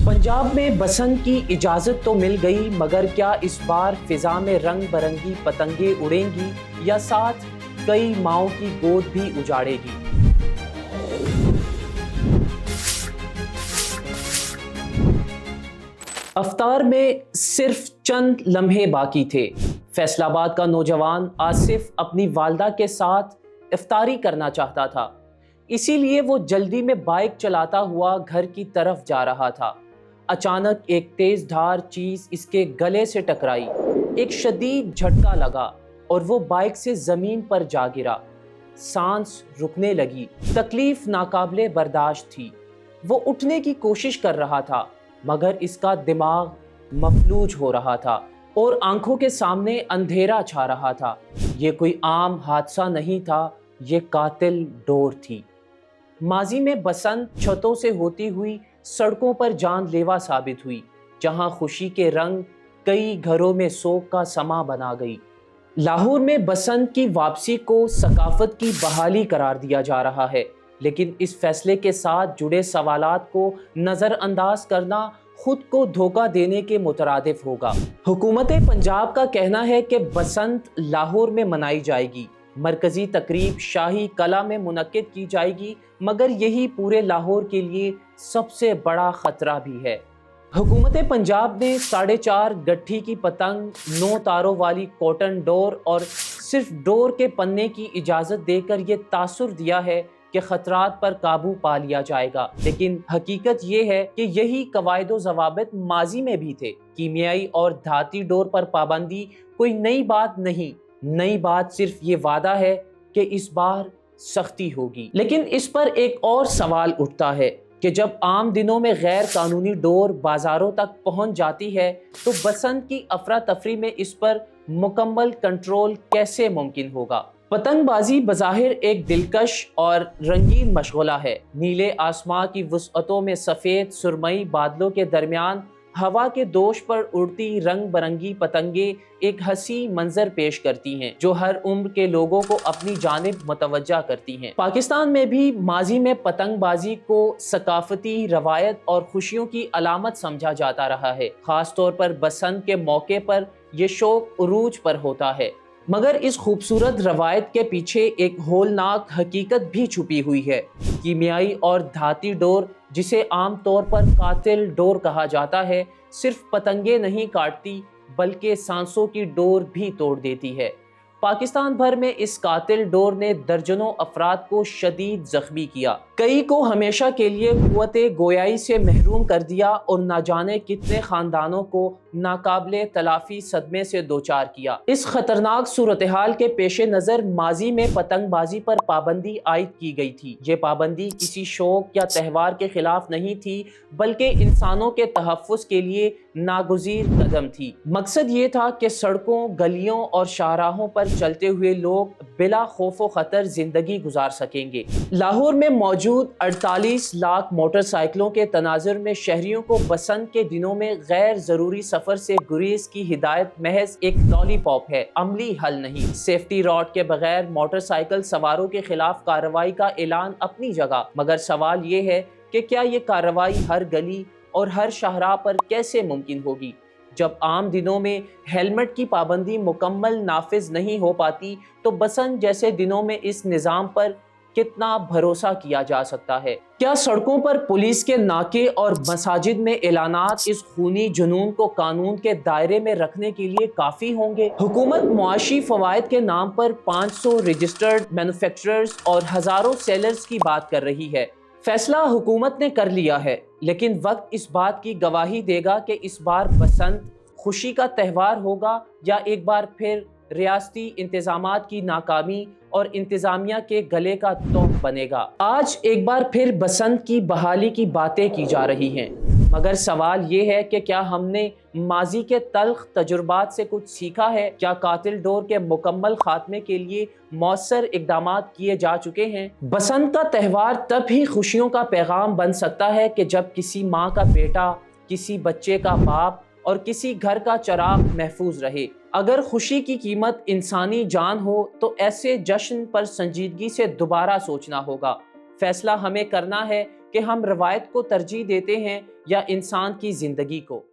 पंजाब में बसंत की इजाजत तो मिल गई, मगर क्या इस बार फिजा में रंग बरंगी पतंगे उड़ेंगी या साथ कई माओं की गोद भी उजाड़ेगी। अफ्तार में सिर्फ चंद लम्हे बाकी थे। फैसलाबाद का नौजवान आसिफ अपनी वालदा के साथ इफ्तारी करना चाहता था, इसीलिए वो जल्दी में बाइक चलाता हुआ घर की तरफ जा रहा था। अचानक एक तेज धार चीज इसके गले से टकराई, एक शदीद झटका लगा और वो बाइक से जमीन पर जा गिरा। सांस रुकने लगी, तकलीफ नाकाबिले बर्दाश्त थी। वो उठने की कोशिश कर रहा था, मगर इसका दिमाग मफलूज हो रहा था और आंखों के सामने अंधेरा छा रहा था। ये कोई आम हादसा नहीं था, ये कातिल डोर थी। माजी में बसंत छतों से होती हुई सड़कों पर जानलेवा साबित हुई, जहां खुशी के रंग कई घरों में सोग का समा बना गई। लाहौर में बसंत की वापसी को सकाफत की बहाली करार दिया जा रहा है, लेकिन इस फैसले के साथ जुड़े सवालात को नज़रअंदाज करना खुद को धोखा देने के मुतरादिफ होगा। हुकूमत पंजाब का कहना है कि बसंत लाहौर में मनाई जाएगी, मरकजी तकरीब शाही कला में मुनक्किद की जाएगी, मगर यही पूरे लाहौर के लिए सबसे बड़ा खतरा भी है। हुकूमत पंजाब ने 4.5 गट्ठी की पतंग, 9 तारों वाली कॉटन डोर और सिर्फ डोर के पन्ने की इजाज़त देकर ये तासुर दिया है कि खतरात पर काबू पा लिया जाएगा, लेकिन हकीकत ये है कि यही कवायदो ज़वाबित माजी में भी थे। कीमियाई और धाती डोर पर पाबंदी कोई नई बात नहीं, नई बात सिर्फ ये वादा है कि इस बार सख्ती होगी। लेकिन इस पर एक और सवाल उठता है कि जब आम दिनों में गैर कानूनी डोर बाजारों तक पहुंच जाती है, तो बसंत की अफरा तफरी में इस पर मुकम्मल कंट्रोल कैसे मुमकिन होगा। पतंगबाजी बज़ाहिर एक दिलकश और रंगीन मशगला है। नीले आसमां की वुसअतों में सफ़ेद सुरमई बादलों के दरमियान हवा के दोष पर उड़ती रंग बरंगी पतंगे एक हंसी मंजर पेश करती हैं, जो हर उम्र के लोगों को अपनी जानिब मुतवज्जा करती हैं। पाकिस्तान में भी माजी में पतंगबाजी को सकाफती रवायत और खुशियों की अलामत समझा जाता रहा है। खास तौर पर बसंत के मौके पर यह शौक उरूज पर होता है, मगर इस खूबसूरत रवायत के पीछे एक होलनाक हकीकत भी छुपी हुई है। कीमियाई और धाती डोर, जिसे आम तौर पर कातिल डोर कहा जाता है, सिर्फ पतंगे नहीं काटती बल्कि सांसों की डोर भी तोड़ देती है। पाकिस्तान भर में इस कातिल डोर ने दर्जनों अफराद को शदीद जख्मी किया, कई को हमेशा के लिए कुव्वते गोयाई से महरूम कर दिया और न जाने कितने खानदानों को नाकाबिले तलाफी सदमे से दोचार किया। इस खतरनाक सूरत हाल के पेश नज़र माजी में पतंगबाजी पर पाबंदी आयद की गई थी। ये पाबंदी किसी शौक या त्यौहार के खिलाफ नहीं थी, बल्कि इंसानों के तहफ़्फ़ुज़ के लिए नागुज़ीर कदम थी। मकसद ये था कि सड़कों, गलियों और शाहराहों पर चलते हुए लोग बिला खौफ खतर जिंदगी गुजार सकेंगे। लाहौर में मौजूद 48 लाख मोटरसाइकिलों के तनाजुर में शहरियों को बसंत के दिनों में गैर जरूरी सफर से गुरेज की हिदायत महज एक लॉलीपॉप है, अमली हल नहीं। सेफ्टी रॉड के बगैर मोटरसाइकिल सवारों के खिलाफ कार्रवाई का ऐलान अपनी जगह, मगर सवाल ये है कि क्या ये कार्रवाई हर गली और हर शाहराह पर कैसे मुमकिन होगी। जब आम दिनों में हेलमेट की पाबंदी मुकम्मल नाफिज नहीं हो पाती, तो बसंत जैसे दिनों में इस निज़ाम पर कितना भरोसा किया जा सकता है। क्या सड़कों पर पुलिस के नाके और मसाजिद में ऐलानात इस खूनी जुनून को कानून के दायरे में रखने के लिए काफ़ी होंगे? हुकूमत मुआशी फ़वाइद के नाम पर 500 रजिस्टर्ड मैन्युफैक्चरर्स और हज़ारों सेलर्स की बात कर रही है। फैसला हुकूमत ने कर लिया है, लेकिन वक्त इस बात की गवाही देगा कि इस बार बसंत खुशी का त्यौहार होगा या एक बार फिर रियासती इंतजामात की नाकामी और इंतजामिया के गले का तोप बनेगा। आज एक बार फिर बसंत की बहाली की बातें की जा रही हैं, मगर सवाल ये है कि क्या हमने माजी के तल्ख तजुर्बात से कुछ सीखा है? क्या कातिल डोर के मुकम्मल खात्मे के लिए मौसर इकदामात किए जा चुके हैं? बसंत का त्यौहार तब ही खुशियों का पैगाम बन सकता है कि जब किसी माँ का बेटा, किसी बच्चे का बाप और किसी घर का चिराग महफूज रहे। अगर खुशी की कीमत इंसानी जान हो तो ऐसे जश्न पर संजीदगी से दोबारा सोचना होगा। फैसला हमें करना है کہ ہم روایت کو ترجیح دیتے ہیں یا انسان کی زندگی کو۔